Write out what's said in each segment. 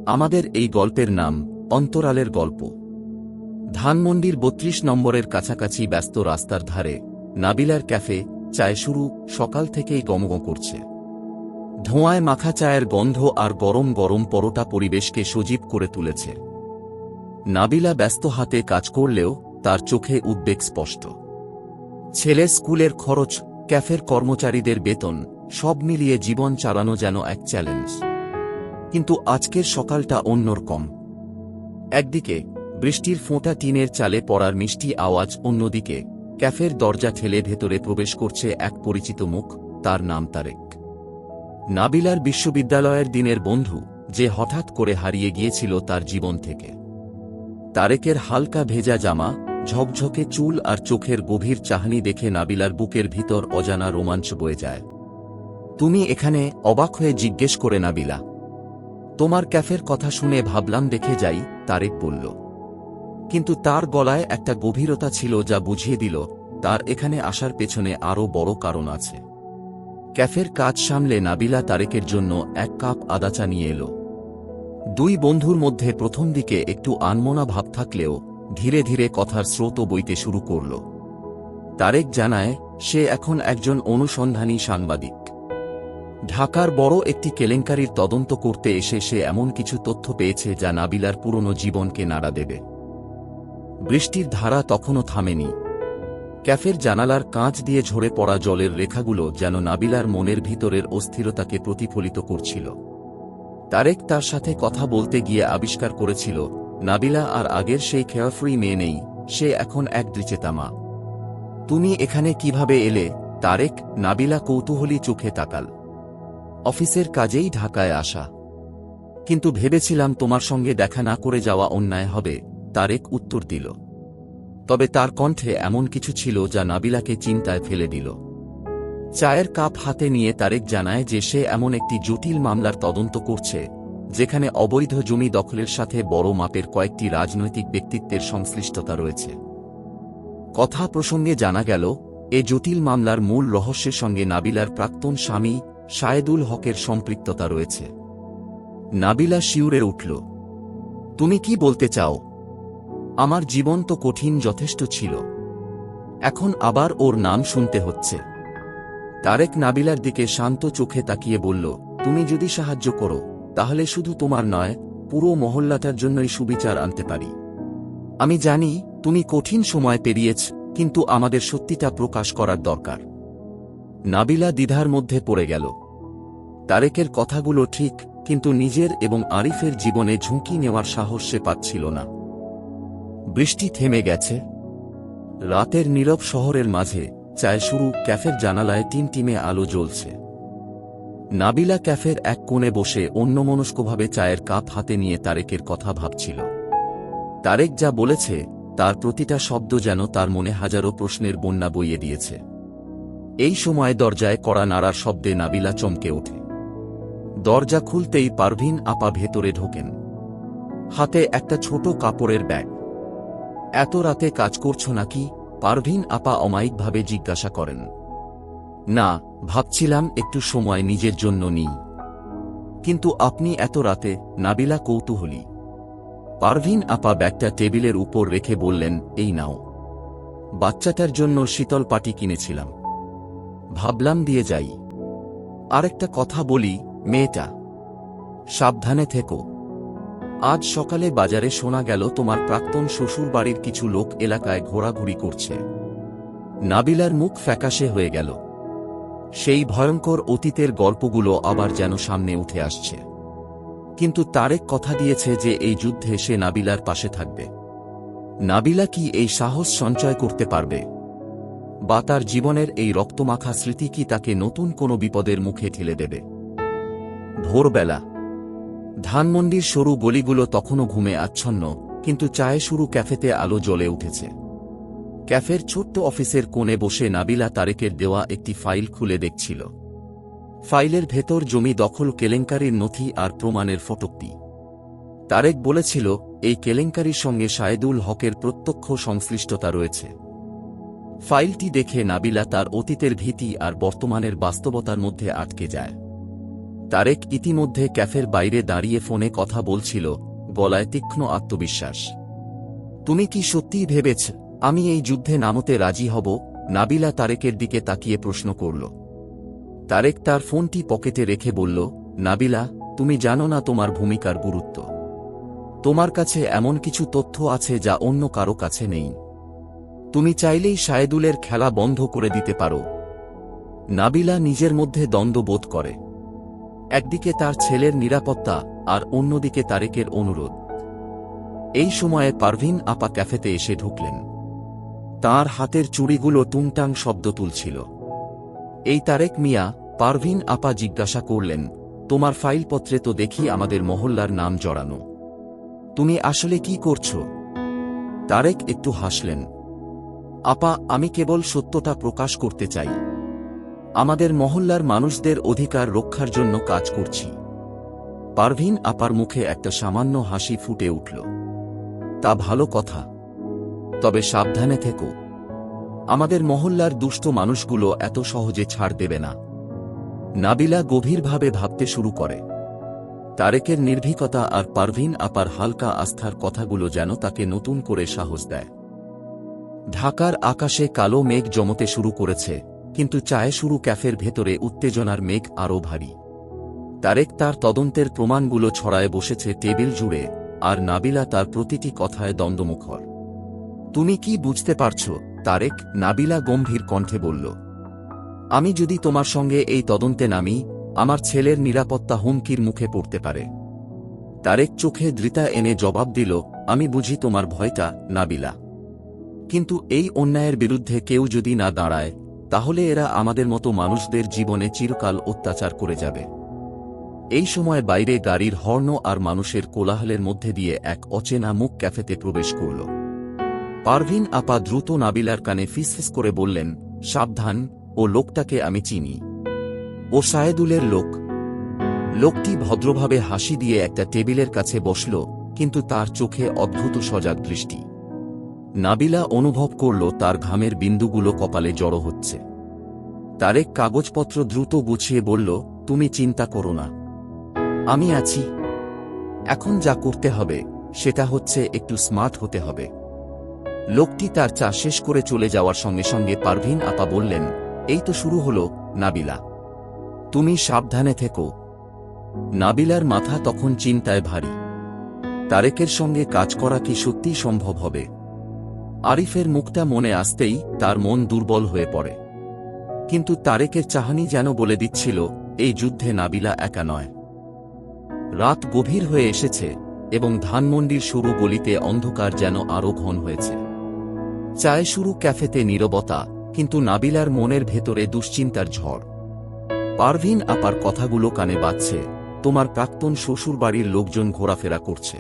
আমাদের এই গল্পের নাম অন্তরালের গল্প। ধানমন্ডির ৩২ নম্বরের কাছাকাছি ব্যস্ত রাস্তার ধারে নাবিলার ক্যাফে। চায় শুরু, সকাল থেকেই গমগম করছে। ধোঁয়ায় মাখা চায়ের গন্ধ আর গরম গরম পরোটা পরিবেশকে সজীব করে তুলেছে। নাবিলা ব্যস্ত হাতে কাজ করলেও তার চোখে উদ্বেগ স্পষ্ট। ছেলের স্কুলের খরচ, ক্যাফের কর্মচারীদের বেতন, সব মিলিয়ে জীবন চালানো যেন এক চ্যালেঞ্জ। কিন্তু আজকের সকালটা অন্যরকম। একদিকে বৃষ্টির ফোঁটা টিনের চালে পড়ার মিষ্টি আওয়াজ, অন্যদিকে ক্যাফের দরজা ঠেলে ভেতরে প্রবেশ করছে এক পরিচিত মুখ। তার নাম তারেক। নাবিলার বিশ্ববিদ্যালয়ের দিনের বন্ধু, যে হঠাৎ করে হারিয়ে গিয়েছিল তার জীবন থেকে। তারেকের হালকা ভেজা জামা, ঝকঝকে চুল আর চোখের গভীর চাহনি দেখে নাবিলার বুকের ভিতর অজানা রোমাঞ্চ বয়ে যায়। তুমি এখানে? অবাক হয়ে জিজ্ঞেস করে নাবিলা। তোমার ক্যাফের কথা শুনে ভাবলাম দেখে যাই, তারেক বলল। কিন্তু তার গলায় একটা গভীরতা ছিল যা বুঝিয়ে দিল তার এখানে আসার পেছনে আরও বড় কারণ আছে। ক্যাফের কাজ সামলে নাবিলা তারেকের জন্য এক কাপ আদা চা নিয়ে এলো। দুই বন্ধুর মধ্যে প্রথম দিকে একটু আনমনা ভাব থাকলেও ধীরে ধীরে কথার স্রোত বইতে শুরু করল। তারেক জানায় সে এখন একজন অনুসন্ধানী সাংবাদিক। ঢাকার বড় একটি কেলেঙ্কারির তদন্ত করতে এসে সে এমন কিছু তথ্য পেয়েছে যা নাবিলার পুরনো জীবনকে নাড়া দেবে। বৃষ্টির ধারা তখনও থামেনি। ক্যাফের জানালার কাঁচ দিয়ে ঝরে পড়া জলের রেখাগুলো যেন নাবিলার মনের ভিতরের অস্থিরতাকে প্রতিফলিত করছিল। তারেক তার সাথে কথা বলতে গিয়ে আবিষ্কার করেছিল নাবিলা আর আগের সেই কেয়ারফ্রি মেয়ে নেই, সে এখন এক দ্বিচেতা মা। তুমি এখানে কিভাবে এলে, তারেক? নাবিলা কৌতূহলী চোখে তাকাল। অফিসের কাজেই ঢাকায় আসা। কিন্তু ভেবেছিলাম তোমার সঙ্গে দেখা না করে যাওয়া অন্যায় হবে, তারেক উত্তর দিল। তবে তার কণ্ঠে এমন কিছু ছিল যা নাবিলাকে চিন্তায় ফেলে দিল। চায়ের কাপ হাতে নিয়ে তারেক জানায় যে সে এমন একটি জটিল মামলার তদন্ত করছে যেখানে অবৈধ জমি দখলের সাথে বড় মাপের কয়েকটি রাজনৈতিক ব্যক্তিত্বের সংশ্লিষ্টতা রয়েছে। কথা প্রসঙ্গে জানা গেল এ জটিল মামলার মূল রহস্যের সঙ্গে নাবিলার প্রাক্তন স্বামী শায়েদুল হকের সম্পৃক্ততা রয়েছে। নাবিলা শিউরে উঠল। তুমি কি বলতে চাও? আমার জীবন তো কঠিন যথেষ্ট ছিল, এখন আবার ওর নাম শুনতে হচ্ছে। তারেক নাবিলার দিকে শান্ত চোখে তাকিয়ে বলল, তুমি যদি সাহায্য করো তাহলে শুধু তোমার নয়, পুরো মহল্লাটার জন্যই সুবিচার আনতে পারি। আমি জানি তুমি কঠিন সময় পেরিয়েছ, কিন্তু আমাদের সত্যিটা প্রকাশ করার দরকার। নাবিলা দ্বিধার মধ্যে পড়ে গেল। তারেকের কথাগুলো ঠিক, কিন্তু নিজের এবং আরিফের জীবনে ঝুঁকি নেওয়ার সাহস সে পাচ্ছিল না। বৃষ্টি থেমে গেছে। রাতের নীরব শহরের মাঝে চায় শুরু, ক্যাফের জানালায় টিমটিমে আলো জ্বলছে। নাবিলা ক্যাফের এক কোণে বসে অন্যমনস্কভাবে চায়ের কাপ হাতে নিয়ে তারেকের কথা ভাবছিল। তারেক যা বলেছে তার প্রতিটা শব্দ যেন তার মনে হাজারো প্রশ্নের বন্যা বইয়ে দিয়েছে। এই সময় দরজায় কড়া নাড়ার শব্দে নাবিলা চমকে ওঠে। দরজা খুলতেই পারভিন আপা ভেতরে ঢোকেন। হাতে একটা ছোট কাপড়ের ব্যাগ। এত রাতে কাজ করছো নাকি? পারভিন আপা অমায়িকভাবে জিজ্ঞাসা করেন। না, ভাবছিলাম একটু সময় নিজের জন্য নিই। কিন্তু আপনি এত রাতে? নাবিলা কৌতূহলী। পারভিন আপা ব্যাগটা টেবিলের উপর রেখে বললেন, এই নাও, বাচ্চাটার জন্য শীতল পাটি কিনেছিলাম, ভাবলাম দিয়ে যাই। আরেকটা কথা বলি, মেয়েটা, সাবধানে থেকো। আজ সকালে বাজারে শোনা গেল তোমার প্রাক্তন শ্বশুর বাড়ির কিছু লোক এলাকায় ঘোরাঘুরি করছে। নাবিলার মুখ ফ্যাকাশে হয়ে গেল। সেই ভয়ঙ্কর অতীতের গল্পগুলো আবার যেন সামনে উঠে আসছে। কিন্তু তারেক কথা দিয়েছে যে এই যুদ্ধে সে নাবিলার পাশে থাকবে। নাবিলা কি এই সাহস সঞ্চয় করতে পারবে? বা তার জীবনের এই রক্তমাখা স্মৃতি কি তাকে নতুন কোনো বিপদের মুখে ঠেলে দেবে? ভোরবেলা ধানমন্ডির সরু গলিগুলো তখনও ঘুমে আচ্ছন্ন, কিন্তু চায়ে শুরু ক্যাফেতে আলো জ্বলে উঠেছে। ক্যাফের ছোট্ট অফিসের কোণে বসে নাবিলা তারেকের দেওয়া একটি ফাইল খুলে দেখছিল। ফাইলের ভেতর জমি দখল কেলেঙ্কারির নথি আর প্রমাণের ফটোকপি। তারেক বলেছিল এই কেলেঙ্কারির সঙ্গে শায়েদুল হকের প্রত্যক্ষ সংশ্লিষ্টতা রয়েছে। ফাইলটি দেখে নাবিলা তার অতীতের ভীতি আর বর্তমানের বাস্তবতার মধ্যে আটকে যায়। তারেক ইতিমধ্যে ক্যাফের বাইরে দাঁড়িয়ে ফোনে কথা বলছিল, গলায় তীক্ষ্ণ আত্মবিশ্বাস। তুমি কি সত্যিই ভেবেছ আমি এই যুদ্ধে নামতে রাজি হব? নাবিলা তারেকের দিকে তাকিয়ে প্রশ্ন করল। তারেক তার ফোনটি পকেটে রেখে বলল, নাবিলা, তুমি জানো না তোমার ভূমিকার গুরুত্ব। তোমার কাছে এমন কিছু তথ্য আছে যা অন্য কারো কাছে নেই। তুমি চাইলেই শায়েদুলের খেলা বন্ধ করে দিতে পারো। নাবিলা নিজের মধ্যে দ্বন্দ্ব বোধ করে। একদিকে তার ছেলের নিরাপত্তা আর অন্যদিকে তারেকের অনুরোধ। এই সময়ে পারভিন আপা ক্যাফেতে এসে ঢুকলেন। তার হাতের চুড়িগুলো টুংটাং শব্দ তুলছিল। এই তারেক মিয়া? পারভিন আপা জিজ্ঞাসা করলেন। তোমার ফাইলপত্রে তো দেখি আমাদের মহল্লার নাম জড়ানো। তুমি আসলে কি করছো? তারেক একটু হাসলেন। আপা, আমি কেবল সত্যটা প্রকাশ করতে চাই। আমাদের মহল্লার মানুষদের অধিকার রক্ষার জন্য কাজ করছি। পারভিন আপার মুখে একটা সামান্য হাসি ফুটে উঠল। তা ভালো কথা, তবে সাবধানে থেকো। আমাদের মহল্লার দুষ্ট মানুষগুলো এত সহজে ছাড় দেবে না। নাবিলা গভীরভাবে ভাবতে শুরু করে। তারেকের নির্ভীকতা আর পারভিন আপার হালকা আস্থার কথাগুলো যেন তাকে নতুন করে সাহস দেয়। ঢাকার আকাশে কালো মেঘ জমতে শুরু করেছে, কিন্তু চায়ে শুরু ক্যাফের ভেতরে উত্তেজনার মেঘ আরও ভারী। তারেক তার তদন্তের প্রমাণগুলো ছড়ায় বসেছে টেবিল জুড়ে, আর নাবিলা তার প্রতিটি কথায় দ্বন্দ্বমুখর। তুমি কি বুঝতে পারছ তারেক? নাবিলা গম্ভীর কণ্ঠে বলল। আমি যদি তোমার সঙ্গে এই তদন্তে নামি, আমার ছেলের নিরাপত্তা হুমকির মুখে পড়তে পারে। তারেক চোখে দৃতা এনে জবাব দিল, আমি বুঝি তোমার ভয়টা, নাবিলা। কিন্তু এই অন্যায়ের বিরুদ্ধে কেউ যদি না দাঁড়ায়, তাহলে এরা আমাদের মতো মানুষদের জীবনে চিরকাল অত্যাচার করে যাবে। এই সময় বাইরে গাড়ির হর্ন আর মানুষের কোলাহলের মধ্যে দিয়ে এক অচেনা মুখ ক্যাফেতে প্রবেশ করল। পারভিন আপা দ্রুত নাবিলার কানে ফিসফিস করে বললেন, সাবধান, ও লোকটাকে আমি চিনি। ও শায়েদুলের লোক। লোকটি ভদ্রভাবে হাসি দিয়ে একটা টেবিলের কাছে বসল, কিন্তু তার চোখে অদ্ভুত সজাগ দৃষ্টি। নাবিলা অনুভব করল তার ঘামের বিন্দুগুলো কপালে জড়ো হচ্ছে। তারেক কাগজপত্র দ্রুত গুছিয়ে বলল, তুমি চিন্তা করো না, আমি আছি। এখন যা করতে হবে সেটা হচ্ছে একটু স্মার্ট হতে হবে। লোকটি তার চা শেষ করে চলে যাওয়ার সঙ্গে সঙ্গে পারভিন আপা বললেন, এই তো শুরু হলো, নাবিলা। তুমি সাবধানে থেকো। নাবিলার মাথা তখন চিন্তায় ভারী। তারেকের সঙ্গে কাজ করা কি সত্যিই সম্ভব হবে? আরিফের মুখটা মনে আসতেই তার মন দুর্বল হয়ে পড়ে। কিন্তু তারেকের চাহনি যেন বলে দিচ্ছিল, এই যুদ্ধে নাবিলা একা নয়। রাত গভীর হয়ে এসেছে এবং ধানমন্ডির সরু গলিতে অন্ধকার যেন আরও ঘন হয়েছে। চায়ে শুরু ক্যাফেতে নীরবতা, কিন্তু নাবিলার মনের ভেতরে দুশ্চিন্তার ঝড়। পারভিন আপার কথাগুলো কানে বাজছে, তোমার প্রাক্তন শ্বশুরবাড়ির লোকজন ঘোরাফেরা করছে।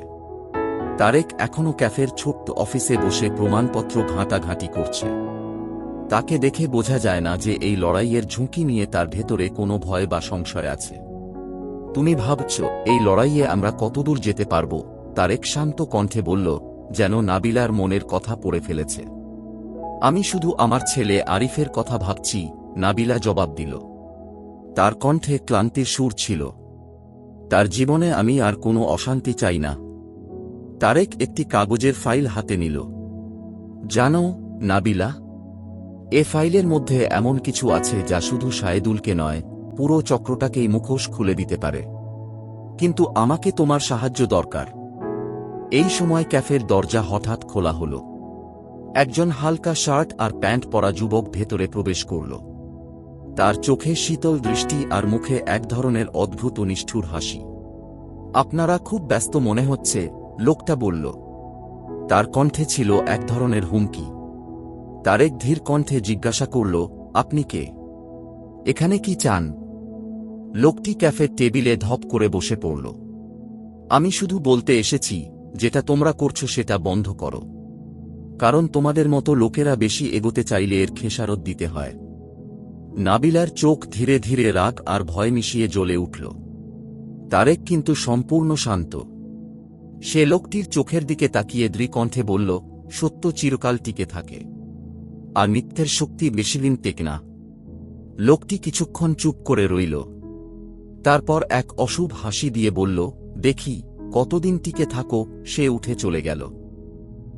তারেক এখনও ক্যাফের ছোট্ট অফিসে বসে প্রমাণপত্র ঘাঁটাঘাঁটি করছে। তাকে দেখে বোঝা যায় না যে এই লড়াইয়ের ঝুঁকি নিয়ে তার ভেতরে কোনো ভয় বা সংশয় আছে। তুমি ভাবছ এই লড়াইয়ে আমরা কতদূর যেতে পারব? তারেক শান্ত কণ্ঠে বলল, যেন নাবিলার মনের কথা পড়ে ফেলেছে। আমি শুধু আমার ছেলে আরিফের কথা ভাবছি, নাবিলা জবাব দিল। তার কণ্ঠে ক্লান্তির সুর ছিল। তার জীবনে আমি আর কোনো অশান্তি চাই না। তারেক একটি কাগজের ফাইল হাতে নিল। জানো নাবিলা, এ ফাইলের মধ্যে এমন কিছু আছে যা শুধু শায়েদুলকে নয়, পুরো চক্রটাকেই মুখোশ খুলে দিতে পারে। কিন্তু আমাকে তোমার সাহায্য দরকার। এই সময় ক্যাফের দরজা হঠাৎ খোলা হল। একজন হালকা শার্ট আর প্যান্ট পরা যুবক ভেতরে প্রবেশ করল। তার চোখে শীতল দৃষ্টি আর মুখে এক ধরনের অদ্ভুত নিষ্ঠুর হাসি। আপনারা খুব ব্যস্ত মনে হচ্ছে, লোকটা বলল। তার কণ্ঠে ছিল এক ধরনের হুমকি। তারেক ধীর কণ্ঠে জিজ্ঞাসা করল, আপনি কে? এখানে কি চান? লোকটি ক্যাফের টেবিলে ধপ করে বসে পড়ল। আমি শুধু বলতে এসেছি, যেটা তোমরা করছো সেটা বন্ধ করো। কারণ তোমাদের মতো লোকেরা বেশি এগোতে চাইলে এর খেসারত দিতে হয়। নাবিলার চোখ ধীরে ধীরে রাগ আর ভয় মিশিয়ে জ্বলে উঠল। তারেক কিন্তু সম্পূর্ণ শান্ত। সে লোকটির চোখের দিকে তাকিয়ে দৃঢ়কণ্ঠে বলল, সত্য চিরকাল টিকে থাকে, আর মিথ্যের শক্তি বেশিদিন টেকে না। লোকটি কিছুক্ষণ চুপ করে রইল। তারপর এক অশুভ হাসি দিয়ে বলল, দেখি কতদিন টিকে থাকো। সে উঠে চলে গেল।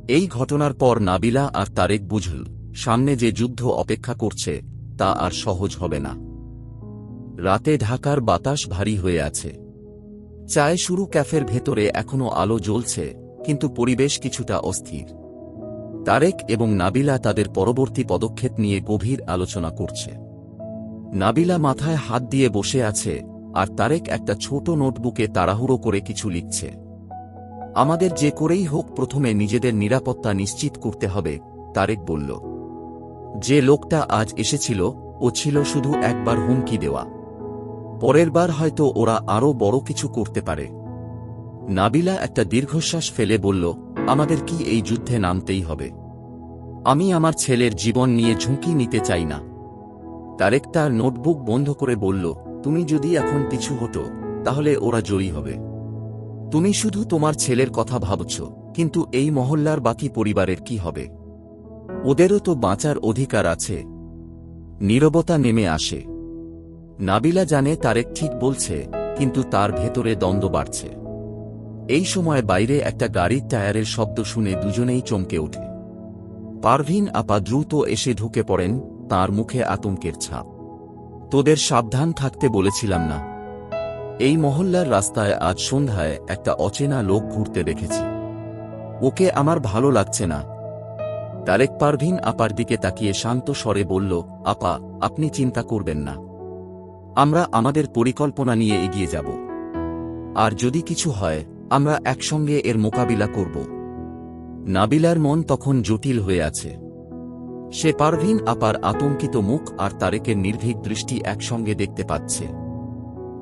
এই ঘটনার পর নাবিলা আর তারেক বুঝল, সামনে যে যুদ্ধ অপেক্ষা করছে তা আর সহজ হবে না। রাতে ঢাকার বাতাস ভারী হয়ে আছে। চায় শুরু ক্যাফের ভেতরে এখনো আলো জ্বলছে, কিন্তু পরিবেশ কিছুটা অস্থির। তারেক এবং নাবিলা তাদের পরবর্তী পদক্ষেপ নিয়ে গভীর আলোচনা করছে। নাবিলা মাথায় হাত দিয়ে বসে আছে, আর তারেক একটা ছোট নোটবুকে তাড়াহুড়ো করে কিছু লিখছে। আমাদের যে করেই হোক প্রথমে নিজেদের নিরাপত্তা নিশ্চিত করতে হবে, তারেক বলল। যে লোকটা আজ এসেছিল ও ছিল শুধু একবার হুমকি দেওয়া। পরের বার হয়তো ওরা আরও বড় কিছু করতে পারে। নাবিলা একটা দীর্ঘশ্বাস ফেলে বলল, আমাদের কি এই যুদ্ধে নামতেই হবে? আমি আমার ছেলের জীবন নিয়ে ঝুঁকি নিতে চাই না। তারেক তার নোটবুক বন্ধ করে বলল, তুমি যদি এখন কিছু হতো তাহলে ওরা জয়ী হবে। তুমি শুধু তোমার ছেলের কথা ভাবছ, কিন্তু এই মহল্লার বাকি পরিবারের কি হবে? ওদেরও তো বাঁচার অধিকার আছে। নীরবতা নেমে আসে। নাবিলা জানে তারেক ঠিক বলছে, কিন্তু তার ভেতরে দ্বন্দ্ব বাড়ছে। এই সময় বাইরে একটা গাড়ির টায়ারের শব্দ শুনে দুজনেই চমকে ওঠে। পারভিন আপা দ্রুত এসে ঢুকে পড়েন, তার মুখে আতঙ্কের ছাপ। তোদের সাবধান থাকতে বলেছিলাম না? এই মহল্লার রাস্তায় আজ সন্ধ্যায় একটা অচেনা লোক ঘুরতে দেখেছি। ওকে আমার ভালো লাগছে না। তারেক পারভিন আপার দিকে তাকিয়ে শান্ত স্বরে বলল, আপা, আপনি চিন্তা করবেন না। আমরা আমাদের পরিকল্পনা নিয়ে এগিয়ে যাব। আর যদি কিছু হয় আমরা একসঙ্গে এর মোকাবিলা করব। নাবিলার মন তখন জটিল হয়ে আছে। সে পারভিন আপার আতঙ্কিত মুখ আর তারেকের নির্ভীক দৃষ্টি একসঙ্গে দেখতে পাচ্ছে।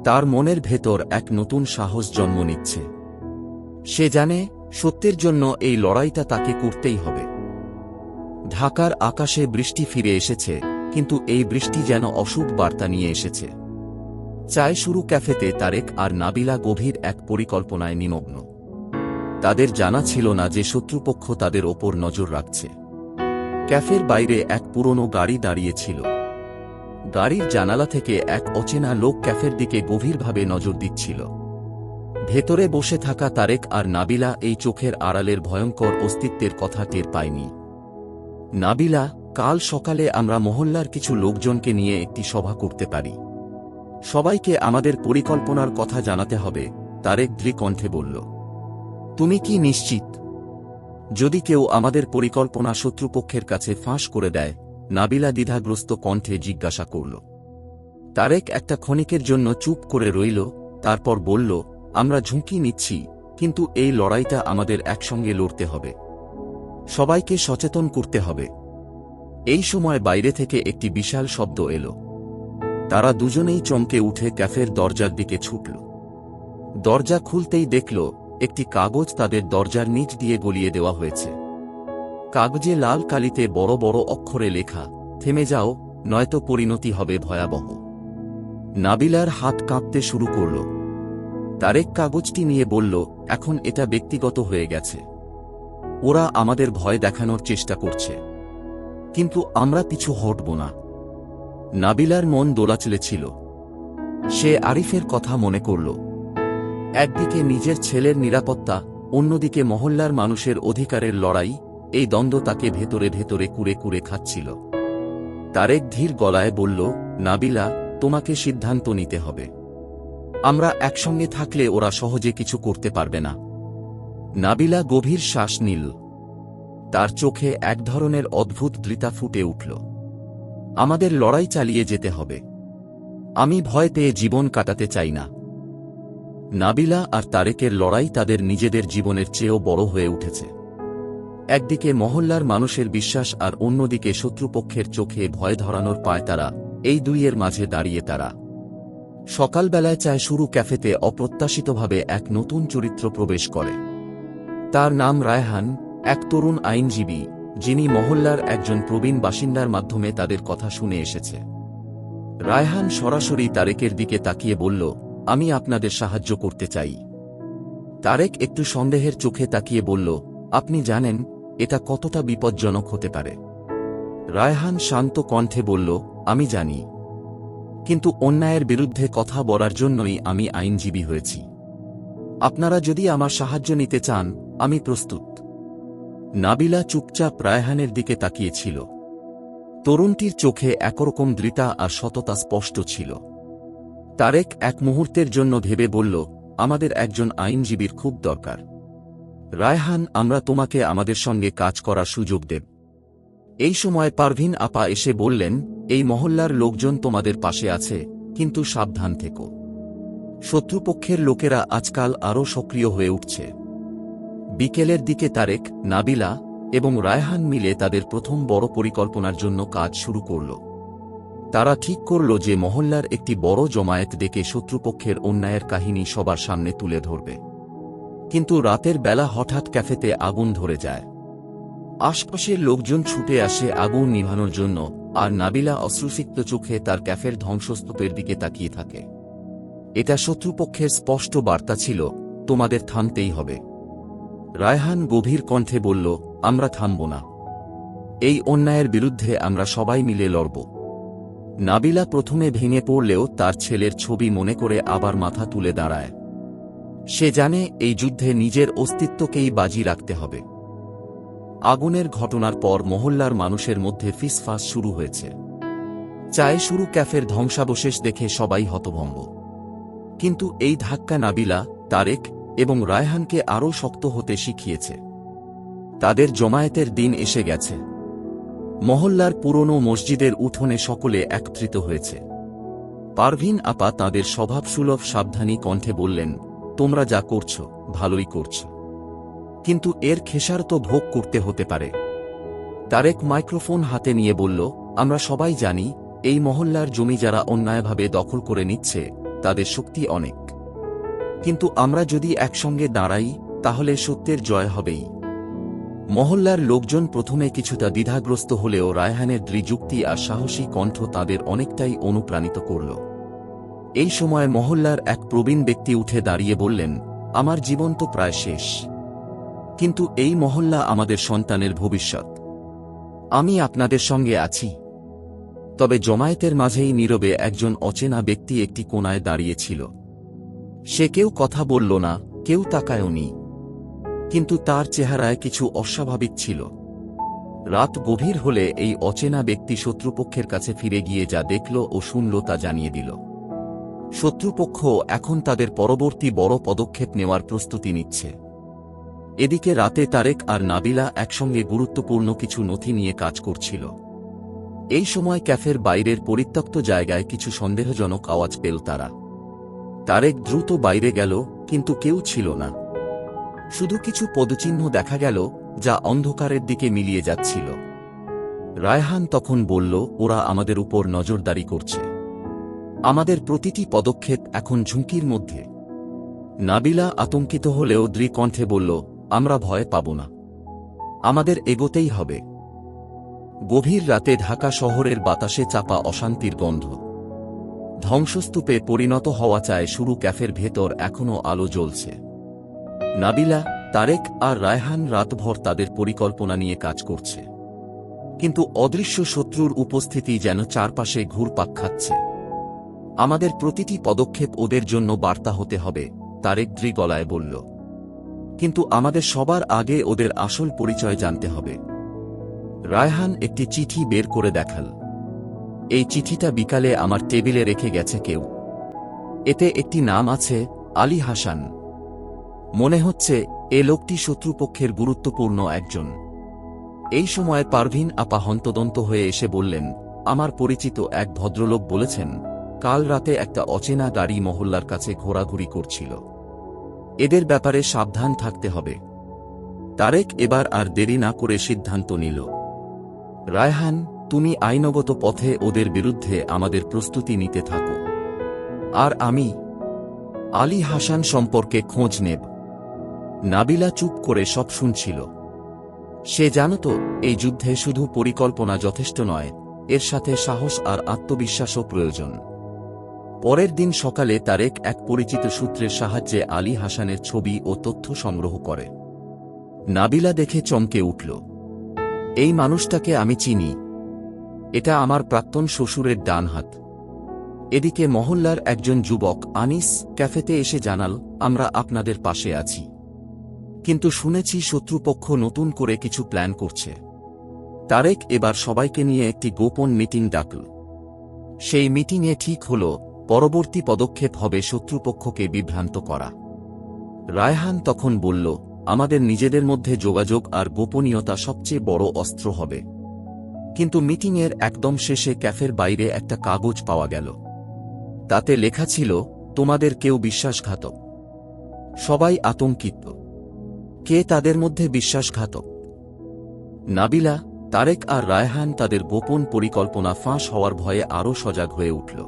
তার মনের ভেতর এক নতুন সাহস জন্ম নিচ্ছে। সে জানে সত্যের জন্য এই লড়াইটা তাকে করতেই হবে। ঢাকার আকাশে বৃষ্টি ফিরে এসেছে, কিন্তু এই বৃষ্টি যেন অশুভ বার্তা নিয়ে এসেছে। চায় শুরু ক্যাফেতে তারেক আর নাবিলা গভীর এক পরিকল্পনায় নিমগ্ন। তাদের জানা ছিল না যে শত্রুপক্ষ তাদের ওপর নজর রাখছে। ক্যাফের বাইরে এক পুরনো গাড়ি দাঁড়িয়েছিল। গাড়ির জানালা থেকে এক অচেনা লোক ক্যাফের দিকে গভীরভাবে নজর দিচ্ছিল। ভেতরে বসে থাকা তারেক আর নাবিলা এই চোখের আড়ালের ভয়ঙ্কর অস্তিত্বের কথা টের পায়নি। নাবিলা, কাল সকালে আমরা মহল্লার কিছু লোকজনকে নিয়ে একটি সভা করতে পারি। সবাইকে আমাদের পরিকল্পনার কথা জানাতে হবে, তারেক দৃঢ়কণ্ঠে বলল। তুমি কি নিশ্চিত? যদি কেউ আমাদের পরিকল্পনা শত্রুপক্ষের কাছে ফাঁস করে দেয়? নাবিলা দ্বিধাগ্রস্ত কণ্ঠে জিজ্ঞাসা করল। তারেক একটা ক্ষণিকের জন্য চুপ করে রইল, তারপর বলল, আমরা ঝুঁকি নিচ্ছি, কিন্তু এই লড়াইটা আমাদের একসঙ্গে লড়তে হবে। সবাইকে সচেতন করতে হবে। এই সময় বাইরে থেকে একটি বিশাল শব্দ এলো। তারা দুজনেই চমকে উঠে ক্যাফের দরজার দিকে ছুটল। দরজা খুলতেই দেখল একটি কাগজ তাদের দরজার নিচ দিয়ে গলিয়ে দেওয়া হয়েছে। কাগজে লাল কালিতে বড় বড় অক্ষরে লেখা, থেমে যাও, নয়তো পরিণতি হবে ভয়াবহ। নাবিলার হাত কাঁপতে শুরু করল। তারেক কাগজটি নিয়ে বলল, এখন এটা ব্যক্তিগত হয়ে গেছে। ওরা আমাদের ভয় দেখানোর চেষ্টা করছে, কিন্তু আমরা পিছু হটব না। নাবিলার মন দোলাচলে ছিল। সে আরিফের কথা মনে করল। একদিকে নিজের ছেলের নিরাপত্তা, অন্যদিকে মহল্লার মানুষের অধিকারের লড়াই। এই দ্বন্দ্ব তাকে ভেতরে ভেতরে কুরে কুরে খাচ্ছিল। তারেক ধীর গলায় বলল, নাবিলা, তোমাকে সিদ্ধান্ত নিতে হবে। আমরা একসঙ্গে থাকলে ওরা সহজে কিছু করতে পারবে না। নাবিলা গভীর শ্বাস নিল। তার চোখে এক ধরনের অদ্ভুত দৃঢ়তা ফুটে উঠল। আমাদের লড়াই চালিয়ে যেতে হবে। আমি ভয় পেয়ে জীবন কাটাতে চাই না। নাবিলা আর তারেকের লড়াই তাদের নিজেদের জীবনের চেয়েও বড় হয়ে উঠেছে। একদিকে মহল্লার মানুষের বিশ্বাস আর অন্যদিকে শত্রুপক্ষের চোখে ভয় ধরানোর পায়তারা। এই দুইয়ের মাঝে দাঁড়িয়ে তারা। সকালবেলায় চায় শুরু ক্যাফেতে অপ্রত্যাশিতভাবে এক নতুন চরিত্র প্রবেশ করে। তার নাম রায়হান, এক তরুণ আইনজীবী, যিনি মহল্লার একজন প্রবীণ বাসিন্দার মাধ্যমে তাদের কথা শুনে এসেছে। রায়হান সরাসরি তারেকের দিকে তাকিয়ে বলল, আমি আপনাদের সাহায্য করতে চাই। তারেক একটু সন্দেহের চোখে তাকিয়ে বলল, আপনি জানেন এটা কতটা বিপজ্জনক হতে পারে? রায়হান শান্ত কণ্ঠে বলল, আমি জানি। কিন্তু অন্যায়ের বিরুদ্ধে কথা বলার জন্যই আমি আইনজীবী হয়েছি। আপনারা যদি আমার সাহায্য নিতে চান, আমি প্রস্তুত। নাবিলা চুপচাপ রায়হানের দিকে তাকিয়েছিল। তরুণটির চোখে একরকম দৃঢ়তা আর সততা স্পষ্ট ছিল। তারেক এক মুহূর্তের জন্য ভেবে বলল, আমাদের একজন আইনজীবীর খুব দরকার। রায়হান, আমরা তোমাকে আমাদের সঙ্গে কাজ করার সুযোগ দেব। এই সময় পারভিন আপা এসে বললেন, এই মহল্লার লোকজন তোমাদের পাশে আছে, কিন্তু সাবধান থেকো। শত্রুপক্ষের লোকেরা আজকাল আরও সক্রিয় হয়ে উঠছে। বিকেলের দিকে তারেক, নাবিলা এবং রায়হান মিলে তাদের প্রথম বড় পরিকল্পনার জন্য কাজ শুরু করল। তারা ঠিক করল যে মহল্লার একটি বড় জমায়েত ডেকে শত্রুপক্ষের অন্যায়ের কাহিনী সবার সামনে তুলে ধরবে। কিন্তু রাতের বেলা হঠাৎ ক্যাফেতে আগুন ধরে যায়। আশপাশের লোকজন ছুটে আসে আগুন নিভানোর জন্য, আর নাবিলা অশ্রুসিক্ত চোখে তার ক্যাফের ধ্বংসস্তূপের দিকে তাকিয়ে থাকে। এটা শত্রুপক্ষের স্পষ্ট বার্তা ছিল, তোমাদের থামতেই হবে। রায়হান গভীর কণ্ঠে বলল, আমরা থামব না। এই অন্যায়ের বিরুদ্ধে আমরা সবাই মিলে লড়ব। নাবিলা প্রথমে ভেঙে পড়লেও তার ছেলের ছবি মনে করে আবার মাথা তুলে দাঁড়ায়। সে জানে এই যুদ্ধে নিজের অস্তিত্বকেই বাজি রাখতে হবে। আগুনের ঘটনার পর মহল্লার মানুষের মধ্যে ফিসফাস শুরু হয়েছে। চায়ে শুরু ক্যাফের ধ্বংসাবশেষ দেখে সবাই হতভম্ব। কিন্তু এই ধাক্কা নাবিলা, তারেক এবং রায়হানকে আরও শক্ত হতে শিখিয়েছে। তাদের জমায়েতের দিন এসে গেছে। মহল্লার পুরনো মসজিদের উঠোনে সকলে একত্রিত হয়েছে। পারভিন আপা তাদের স্বভাবসুলভ সাবধানী কণ্ঠে বললেন, তোমরা যা করছ ভালোই করছ, কিন্তু এর খেসার তো ভোগ করতে হতে পারে। তারেক মাইক্রোফোন হাতে নিয়ে বলল, আমরা সবাই জানি এই মহল্লার জমি যারা অন্যায়ভাবে দখল করে নিচ্ছে তাদের শক্তি অনেক। কিন্তু আমরা যদি একসঙ্গে দাঁড়াই তাহলে সত্যের জয় হবেই। মহল্লার লোকজন প্রথমে কিছুটা দ্বিধাগ্রস্ত হলেও রায়হানের দৃঢ়যুক্তি আর সাহসী কণ্ঠ তাদের অনেকটাই অনুপ্রাণিত করল। এই সময় মহল্লার এক প্রবীণ ব্যক্তি উঠে দাঁড়িয়ে বললেন, আমার জীবন তো প্রায় শেষ, কিন্তু এই মহল্লা আমাদের সন্তানের ভবিষ্যৎ। আমি আপনাদের সঙ্গে আছি। তবে জমায়েতের মাঝেই নীরবে একজন অচেনা ব্যক্তি একটি কোণায় দাঁড়িয়েছিল। সে কেউ কথা বলল না, কেউ তাকায়নি, কিন্তু তার চেহারায় কিছু অস্বাভাবিক ছিল। রাত গভীর হলে এই অচেনা ব্যক্তি শত্রুপক্ষের কাছে ফিরে গিয়ে যা দেখল ও শুনল তা জানিয়ে দিল। শত্রুপক্ষ এখন তাদের পরবর্তী বড় পদক্ষেপ নেওয়ার প্রস্তুতি নিচ্ছে। এদিকে রাতে তারেক আর নাবিলা একসঙ্গে গুরুত্বপূর্ণ কিছু নথি নিয়ে কাজ করছিল। এই সময় ক্যাফের বাইরের পরিত্যক্ত জায়গায় কিছু সন্দেহজনক আওয়াজ পেল তারা। তারেক দ্রুত বাইরে গেল, কিন্তু কেউ ছিল না। শুধু কিছু পদচিহ্ন দেখা গেল যা অন্ধকারের দিকে মিলিয়ে যাচ্ছিল। রায়হান তখন বলল, ওরা আমাদের উপর নজরদারি করছে। আমাদের প্রতিটি পদক্ষেপ এখন ঝুঁকির মধ্যে। নাবিলা আতঙ্কিত হলেও দৃঢ় কণ্ঠে বলল, আমরা ভয় পাব না, আমাদের এগোতেই হবে। গভীর রাতে ঢাকা শহরের বাতাসে চাপা অশান্তির গন্ধ। ধ্বংসস্তূপে পরিণত হওয়া চায় শুরু ক্যাফের ভেতর এখনও আলো জ্বলছে। নাবিলা, তারেক আর রায়হান রাতভর তাদের পরিকল্পনা নিয়ে কাজ করছে, কিন্তু অদৃশ্য শত্রুর উপস্থিতি যেন চারপাশে ঘুরপাক খাচ্ছে। আমাদের প্রতিটি পদক্ষেপ ওদের জন্য বার্তা হতে হবে, তারেক দৃঢ় গলায় বলল। কিন্তু আমাদের সবার আগে ওদের আসল পরিচয় জানতে হবে। রায়হান একটি চিঠি বের করে দেখাল। এই চিঠিটা বিকালে আমার টেবিলে রেখে গেছে কেউ। এতে একটি নাম আছে, আলী হাসান। মনে হচ্ছে এ লোকটি শত্রুপক্ষের গুরুত্বপূর্ণ একজন। এই সময় পারভিন আপা হন্তদন্ত হয়ে এসে বললেন, আমার পরিচিত এক ভদ্রলোক বলেছেন কাল রাতে একটা অচেনা গাড়ি মহল্লার কাছে ঘোরাঘুরি করছিল। এদের ব্যাপারে সাবধান থাকতে হবে। তারেক এবার আর দেরি না করে সিদ্ধান্ত নিল। রায়হান, তুমি আইনগত পথে ওদের বিরুদ্ধে আমাদের প্রস্তুতি নিতে থাকো, আর আমি আলী হাসান সম্পর্কে খোঁজ নেব। নাবিলা চুপ করে সব শুনছিল। সে জানত এই যুদ্ধে শুধু পরিকল্পনা যথেষ্ট নয়, এর সাথে সাহস আর আত্মবিশ্বাসও প্রয়োজন। পরের দিন সকালে তারেক এক পরিচিত সূত্রের সাহায্যে আলী হাসানের ছবি ও তথ্য সংগ্রহ করে। নাবিলা দেখে চমকে উঠল। এই মানুষটাকে আমি চিনি। এটা আমার প্রাক্তন শ্বশুরের ডান হাত। এদিকে মহল্লার একজন যুবক আনিস ক্যাফেতে এসে জানাল, আমরা আপনাদের পাশে আছি, কিন্তু শুনেছি শত্রুপক্ষ নতুন করে কিছু প্ল্যান করছে। তারেক এবার সবাইকে নিয়ে একটি গোপন মিটিং ডাকল। সেই মিটিংয়ে ঠিক হল পরবর্তী পদক্ষেপ হবে শত্রুপক্ষকে বিভ্রান্ত করা। রায়হান তখন বলল, আমাদের নিজেদের মধ্যে যোগাযোগ আর গোপনীয়তা সবচেয়ে বড় অস্ত্র হবে। কিন্তু মিটিংয়ের একদম শেষে ক্যাফের বাইরে একটা কাগজ পাওয়া গেল। তাতে লেখা ছিল, তোমাদের কেউ বিশ্বাসঘাতক। সবাই আতঙ্কিত। কে তাদের মধ্যে বিশ্বাসঘাতক? নাবিলা, তারেক আর রায়হান তাদের গোপন পরিকল্পনা ফাঁস হওয়ার ভয়ে আরও সজাগ হয়ে উঠল।